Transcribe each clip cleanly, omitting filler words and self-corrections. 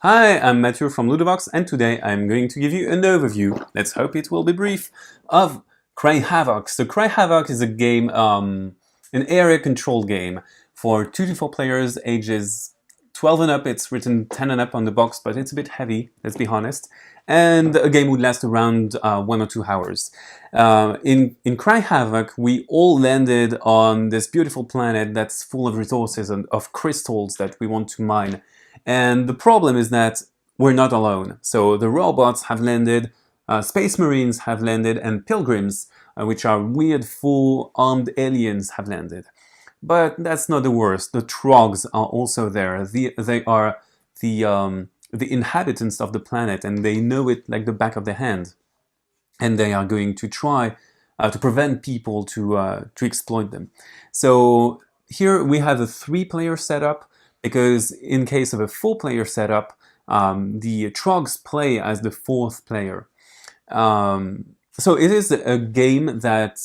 Hi, I'm Matthew from Ludobox, and today I'm going to give you an overview, let's hope it will be brief, of Cry Havoc. So Cry Havoc is a game, an area control game for 2 to 4 players, ages 12 and up. It's written 10 and up on the box, but it's a bit heavy, let's be honest. And a game would last around 1 or 2 hours. In Cry Havoc, we all landed on this beautiful planet that's full of resources and of crystals that we want to mine. And the problem is that we're not alone. So the robots have landed, space marines have landed, and pilgrims, which are weird full armed aliens, have landed. But that's not the worst. The trogs are also there. They are the inhabitants of the planet, and they know it like the back of their hand. And they are going to try to prevent people to exploit them. So here we have a 3-player setup, because in case of a 4-player setup, the trogs play as the 4th player. So it is a game that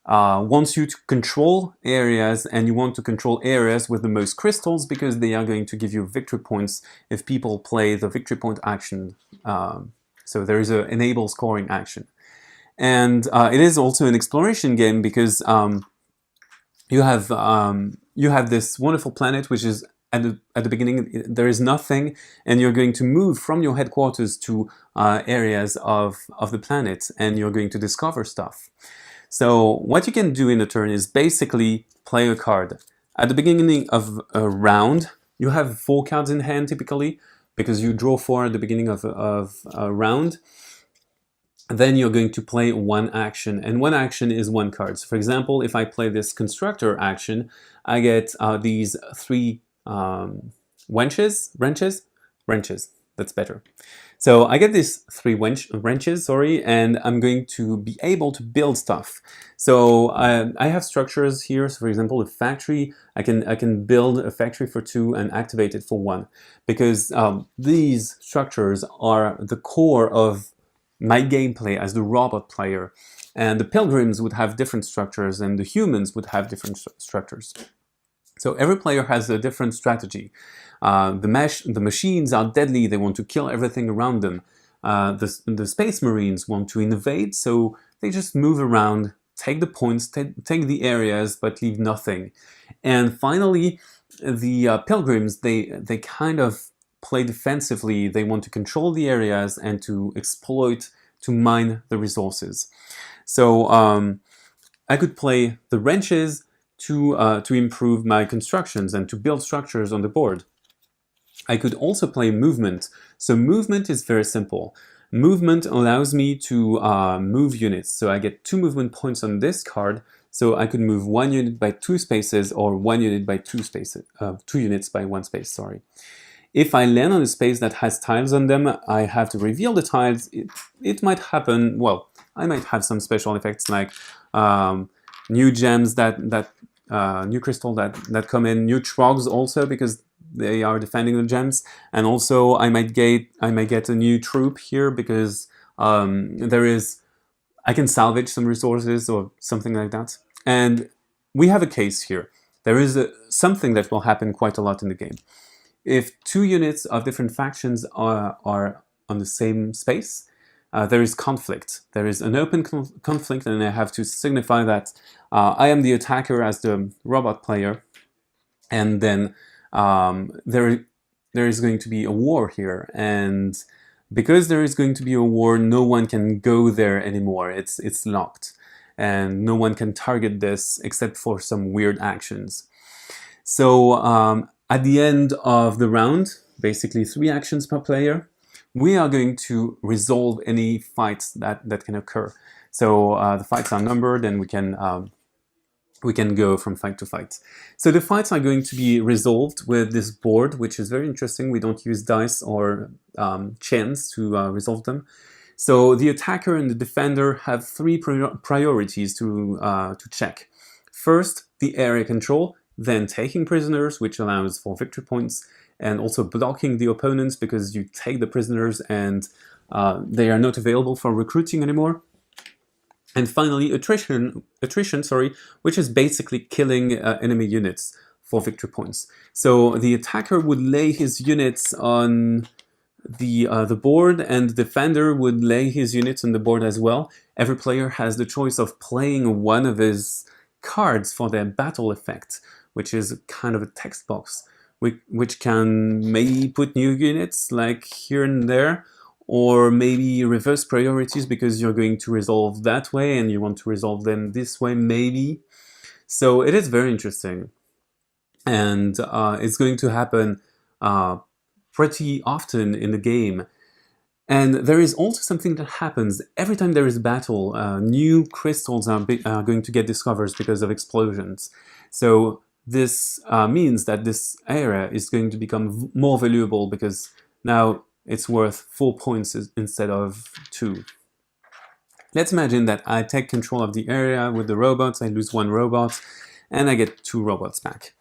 wants you to control areas, and you want to control areas with the most crystals, because they are going to give you victory points if people play the victory point action. So there is an enable scoring action. And it is also an exploration game, because you have this wonderful planet, which is at the beginning there is nothing, and you're going to move from your headquarters to areas of the planet, and you're going to discover stuff. So what you can do in a turn is basically play a card. At the beginning of a round, you have 4 cards in hand typically, because you draw 4 at the beginning of a round. Then you're going to play 1 action, and 1 action is 1 card. So for example, if I play this constructor action, I get these 3 wrenches, that's better. So I get these 3 wrenches, sorry, and I'm going to be able to build stuff. So I have structures here. So for example, a factory, I can build a factory for 2 and activate it for 1, because these structures are the core of my gameplay as the robot player. And the pilgrims would have different structures, and the humans would have different structures. So every player has a different strategy. The machines are deadly, they want to kill everything around them. The space marines want to invade, so they just move around, take the points, take the areas, but leave nothing. And finally, the pilgrims, they kind of play defensively. They want to control the areas and to exploit, to mine the resources. So I could play the wrenches to improve my constructions and to build structures on the board. I could also play movement. So movement is very simple. Movement allows me to move units. So I get 2 movement points on this card. So I could move 1 unit by 2 spaces, or 1 unit by 2 spaces, 2 units by 1 space, sorry. If I land on a space that has tiles on them, I have to reveal the tiles. It might happen, well, I might have some special effects like new gems new crystal that come in, new trogs also, because they are defending the gems, and also I might get a new troop here, because I can salvage some resources or something like that. And we have a case here. There is something that will happen quite a lot in the game. If 2 units of different factions are on the same space, there is conflict. There is an open conflict, and I have to signify that I am the attacker as the robot player, and then there is going to be a war here. And because there is going to be a war, no one can go there anymore. It's locked, and no one can target this except for some weird actions. So at the end of the round, basically 3 actions per player, we are going to resolve any fights that can occur. So the fights are numbered, and we can go from fight to fight. So the fights are going to be resolved with this board, which is very interesting. We don't use dice or chance to resolve them. So the attacker and the defender have 3 priorities to check. First, the area control, then taking prisoners, which allows for victory points, and also blocking the opponents, because you take the prisoners and they are not available for recruiting anymore. And finally, attrition, which is basically killing enemy units for victory points. So the attacker would lay his units on the board, and the defender would lay his units on the board as well. Every player has the choice of playing one of his cards for their battle effect, which is kind of a text box, which can maybe put new units like here and there, or maybe reverse priorities because you're going to resolve that way and you want to resolve them this way maybe. So it is very interesting, and it's going to happen pretty often in the game. And there is also something that happens every time there is a battle. New crystals are going to get discovered because of explosions. So this means that this area is going to become more valuable because now it's worth 4 points instead of 2. Let's imagine that I take control of the area with the robots, I lose 1 robot, and I get 2 robots back.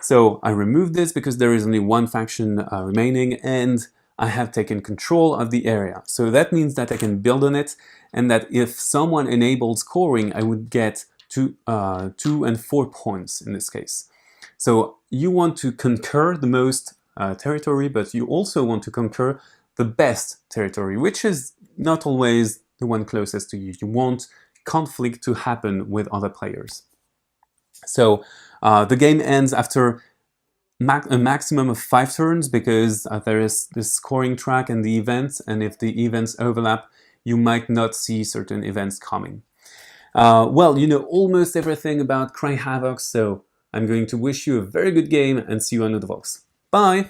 So I remove this because there is only 1 faction remaining, and I have taken control of the area. So that means that I can build on it, and that if someone enabled scoring, I would get 2 and 4 points in this case. So you want to conquer the most territory, but you also want to conquer the best territory, which is not always the one closest to you. You want conflict to happen with other players. So the game ends after a maximum of 5 turns because there is this scoring track and the events, and if the events overlap, you might not see certain events coming. Well, you know almost everything about Havoc, so I'm going to wish you a very good game and see you on LudoVox. Bye!